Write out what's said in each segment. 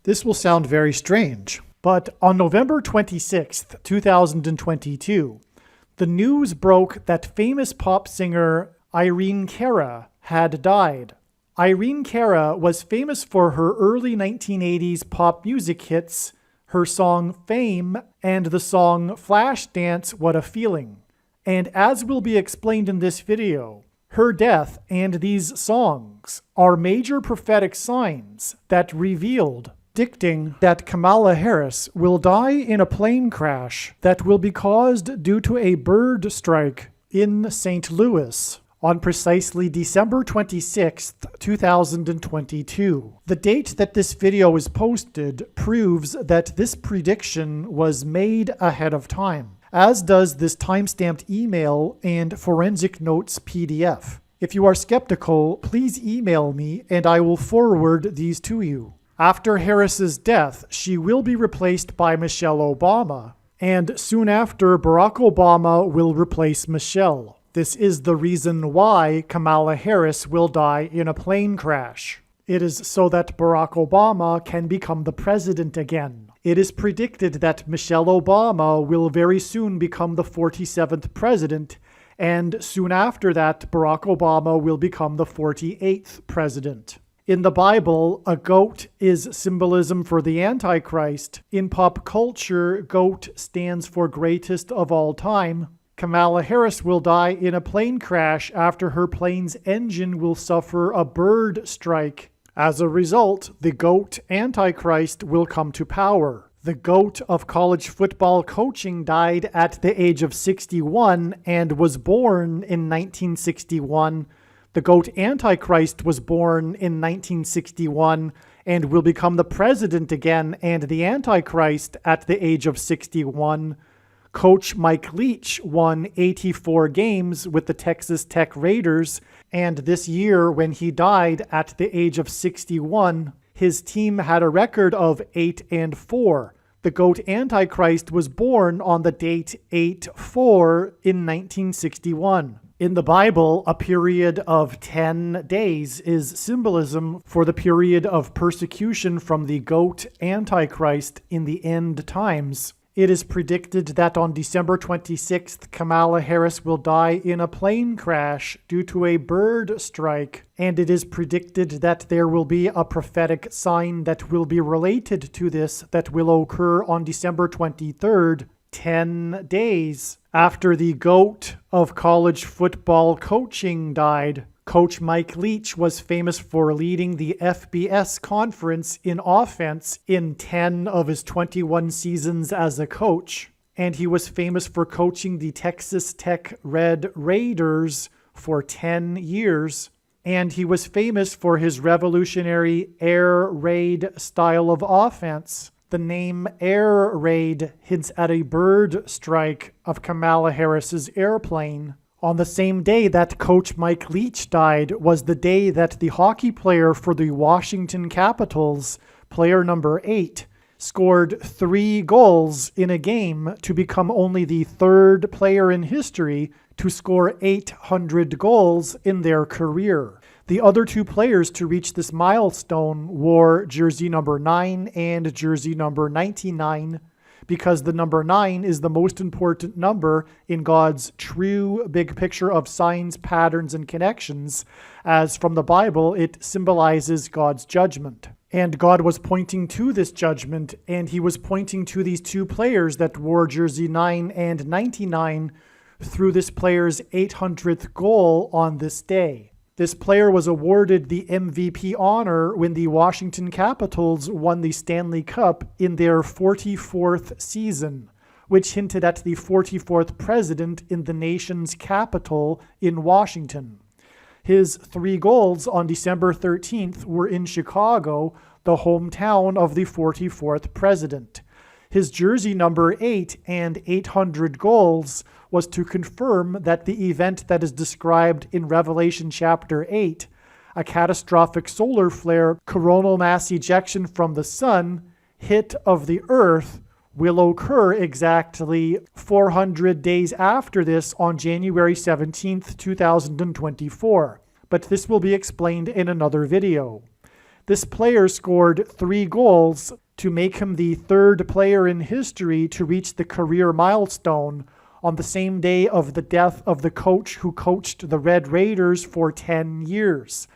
This will sound very strange, but on November 26th, 2022, the news broke that famous pop singer Irene Cara had died. Irene Cara was famous for her early 1980s pop music hits, her song Fame, and the song Flashdance What a Feeling. And as will be explained in this video, her death and these songs are major prophetic signs that revealed, predicting that Kamala Harris will die in a plane crash that will be caused due to a bird strike in St. Louis on precisely December 26th, 2022. The date that this video is posted proves that this prediction was made ahead of time, as does this timestamped email and forensic notes PDF. If you are skeptical, please email me and I will forward these to you. After Harris's death, she will be replaced by Michelle Obama, and soon after, Barack Obama will replace Michelle. This is the reason why Kamala Harris will die in a plane crash. It is so that Barack Obama can become the president again. It is predicted that Michelle Obama will very soon become the 47th president, and soon after that, Barack Obama will become the 48th president. In the Bible, a goat is symbolism for the Antichrist. In pop culture, goat stands for greatest of all time. Kamala Harris will die in a plane crash after her plane's engine will suffer a bird strike. As a result, the GOAT Antichrist will come to power. The GOAT of college football coaching died at the age of 61 and was born in 1961. The GOAT Antichrist was born in 1961 and will become the president again and the Antichrist at the age of 61. Coach Mike Leach won 84 games with the Texas Tech Raiders, and this year when he died at the age of 61, his team had a record of 8-4. The GOAT Antichrist was born on the date 8-4 in 1961. In the Bible, a period of 10 days is symbolism for the period of persecution from the GOAT Antichrist in the end times. It is predicted that on December 26th, Kamala Harris will die in a plane crash due to a bird strike, and it is predicted that there will be a prophetic sign that will be related to this that will occur on December 23rd, 10 days after the GOAT of college football coaching died. Coach Mike Leach was famous for leading the FBS conference in offense in 10 of his 21 seasons as a coach, and he was famous for coaching the Texas Tech Red Raiders for 10 years, and he was famous for his revolutionary air raid style of offense. The name Air Raid hints at a bird strike of Kamala Harris's airplane. On the same day that Coach Mike Leach died was the day that the hockey player for the Washington Capitals, player number 8, scored 3 goals in a game to become only the third player in history to score 800 goals in their career. The other 2 players to reach this milestone wore jersey number 9 and jersey number 99, because the number 9 is the most important number in God's true big picture of signs, patterns, and connections, as from the Bible it symbolizes God's judgment. And God was pointing to this judgment, and he was pointing to these 2 players that wore jersey 9 and 99 through this player's 800th goal on this day. This player was awarded the MVP honor when the Washington Capitals won the Stanley Cup in their 44th season, which hinted at the 44th president in the nation's capital in Washington. His 3 goals on December 13th were in Chicago, the hometown of the 44th president. His jersey number 8 and 800 goals was to confirm that the event that is described in Revelation chapter 8, a catastrophic solar flare, coronal mass ejection from the sun, hit of the earth, will occur exactly 400 days after this on January 17th, 2024. But this will be explained in another video. This player scored 3 goals to make him the 3rd player in history to reach the career milestone on the same day of the death of the coach who coached the Red Raiders for 10 years.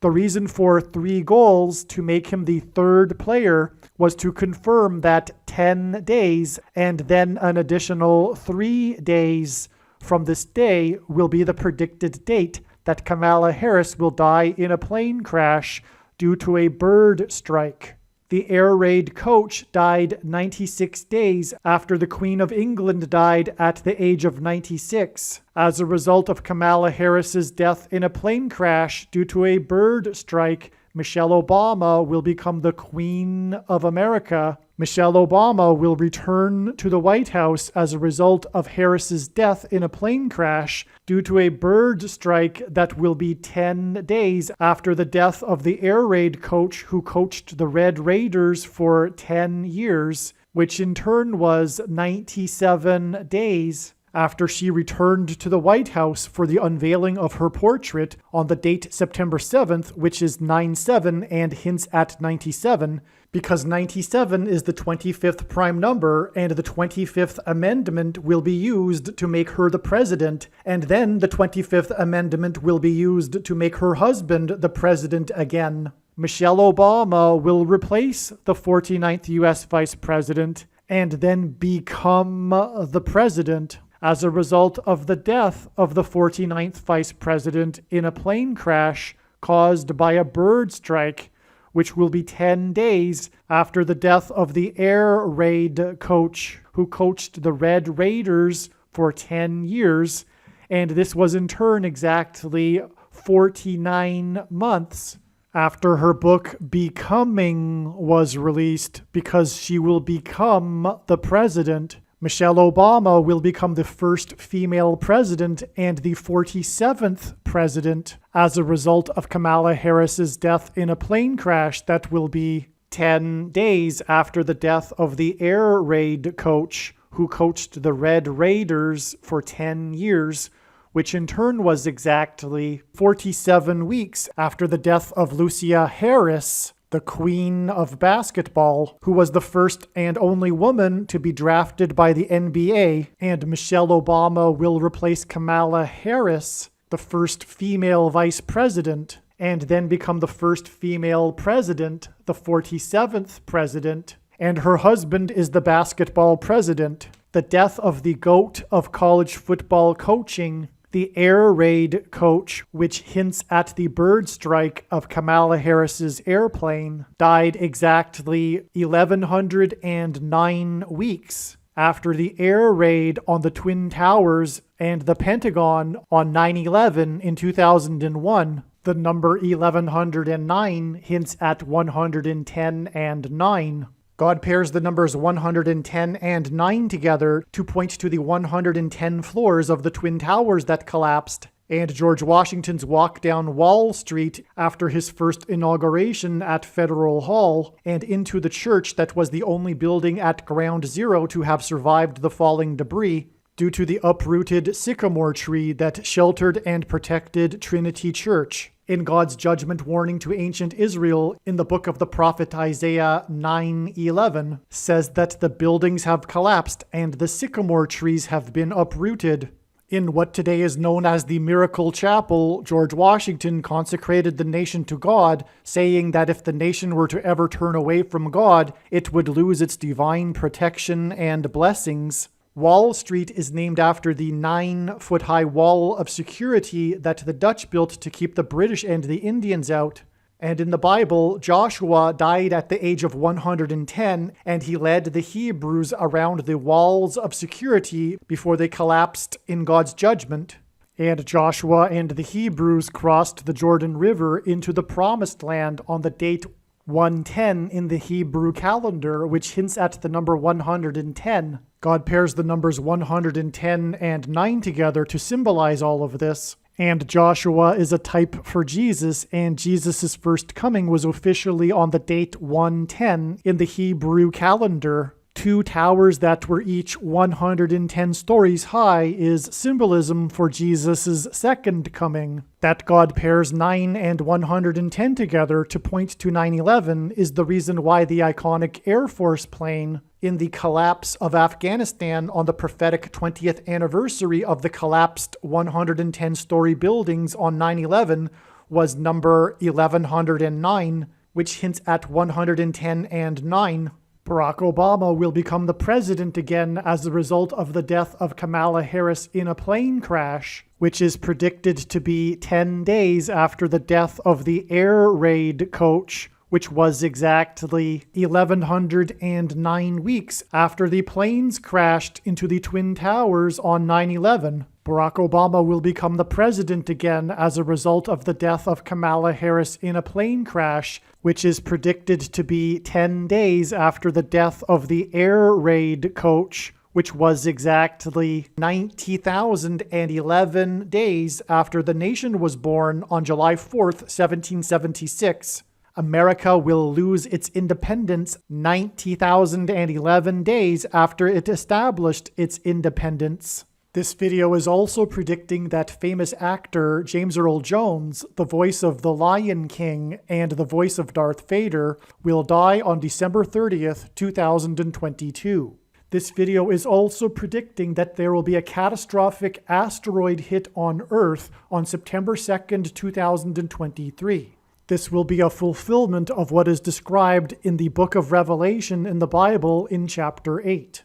The reason for 3 goals to make him the 3rd player was to confirm that 10 days and then an additional 3 days from this day will be the predicted date that Kamala Harris will die in a plane crash due to a bird strike. The air raid coach died 96 days after the Queen of England died at the age of 96 as a result of Kamala Harris's death in a plane crash due to a bird strike. Michelle Obama will become the Queen of America. Michelle Obama will return to the White House as a result of Harris's death in a plane crash due to a bird strike that will be 10 days after the death of the air raid coach who coached the Red Raiders for 10 years, which in turn was 97 days after she returned to the White House for the unveiling of her portrait on the date September 7th, which is 9/7 and hints at 97, because 97 is the 25th prime number, and the 25th Amendment will be used to make her the president, and then the 25th Amendment will be used to make her husband the president again. Michelle Obama will replace the 49th U.S. Vice President and then become the president as a result of the death of the 49th Vice President in a plane crash caused by a bird strike, which will be 10 days after the death of the air raid coach who coached the Red Raiders for 10 years, and this was in turn exactly 49 months after her book Becoming was released, because she will become the president. Michelle Obama will become the first female president and the 47th president as a result of Kamala Harris's death in a plane crash that will be 10 days after the death of the air raid coach who coached the Red Raiders for 10 years, which in turn was exactly 47 weeks after the death of Lucia Harris, the Queen of Basketball, who was the first and only woman to be drafted by the NBA, and Michelle Obama will replace Kamala Harris, the first female vice president, and then become the first female president, the 47th president, and her husband is the basketball president. The death of the GOAT of college football coaching, the air raid coach, which hints at the bird strike of Kamala Harris's airplane, died exactly 1,109 weeks after the air raid on the Twin Towers and the Pentagon on 9/11 in 2001. The number 1109 hints at 110 and 9. God pairs the numbers 110 and 9 together to point to the 110 floors of the Twin Towers that collapsed, and George Washington's walk down Wall Street after his first inauguration at Federal Hall, and into the church that was the only building at Ground Zero to have survived the falling debris, due to the uprooted sycamore tree that sheltered and protected Trinity Church. In God's judgment warning to ancient Israel in the book of the prophet Isaiah 9:11 says that the buildings have collapsed and the sycamore trees have been uprooted. In what today is known as the Miracle Chapel, George Washington consecrated the nation to God, saying that if the nation were to ever turn away from God, it would lose its divine protection and blessings. Wall Street is named after the 9-foot-high wall of security that the Dutch built to keep the British and the Indians out. And in the Bible, Joshua died at the age of 110, and he led the Hebrews around the walls of security before they collapsed in God's judgment. And Joshua and the Hebrews crossed the Jordan River into the Promised Land on the date 110 in the Hebrew calendar, which hints at the number 110. God pairs the numbers 110 and 9 together to symbolize all of this. And Joshua is a type for Jesus, and Jesus' first coming was officially on the date 110 in the Hebrew calendar. 2 towers that were each 110 stories high is symbolism for Jesus' second coming. That God pairs 9 and 110 together to point to 9/11 is the reason why the iconic Air Force plane in the collapse of Afghanistan on the prophetic 20th anniversary of the collapsed 110-story buildings on 9/11 was number 1109, which hints at 110 and 9. Barack Obama will become the president again as a result of the death of Kamala Harris in a plane crash, which is predicted to be 10 days after the death of the air raid coach, which was exactly 1,109 weeks after the planes crashed into the Twin Towers on 9/11. Barack Obama will become the president again as a result of the death of Kamala Harris in a plane crash, which is predicted to be 10 days after the death of the air raid coach, which was exactly 90,011 days after the nation was born on July 4th, 1776. America will lose its independence 90,011 days after it established its independence. This video is also predicting that famous actor James Earl Jones, the voice of the Lion King and the voice of Darth Vader, will die on December 30th, 2022. This video is also predicting that there will be a catastrophic asteroid hit on Earth on September 2nd, 2023. This will be a fulfillment of what is described in the book of Revelation in the Bible in chapter 8.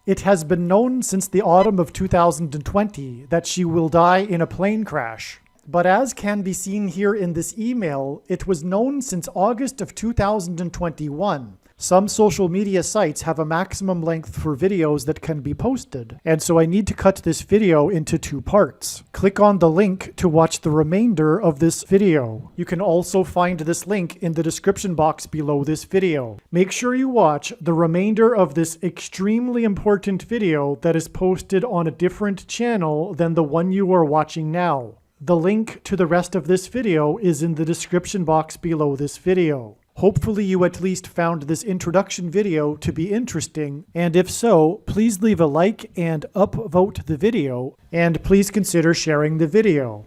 It has been known since the autumn of 2020 that she will die in a plane crash. But as can be seen here in this email, it was known since August of 2021. Some social media sites have a maximum length for videos that can be posted, and so I need to cut this video into 2 parts. Click on the link to watch the remainder of this video. You can also find this link in the description box below this video. Make sure you watch the remainder of this extremely important video that is posted on a different channel than the one you are watching now. The link to the rest of this video is in the description box below this video. Hopefully you at least found this introduction video to be interesting, and if so, please leave a like and upvote the video, and please consider sharing the video.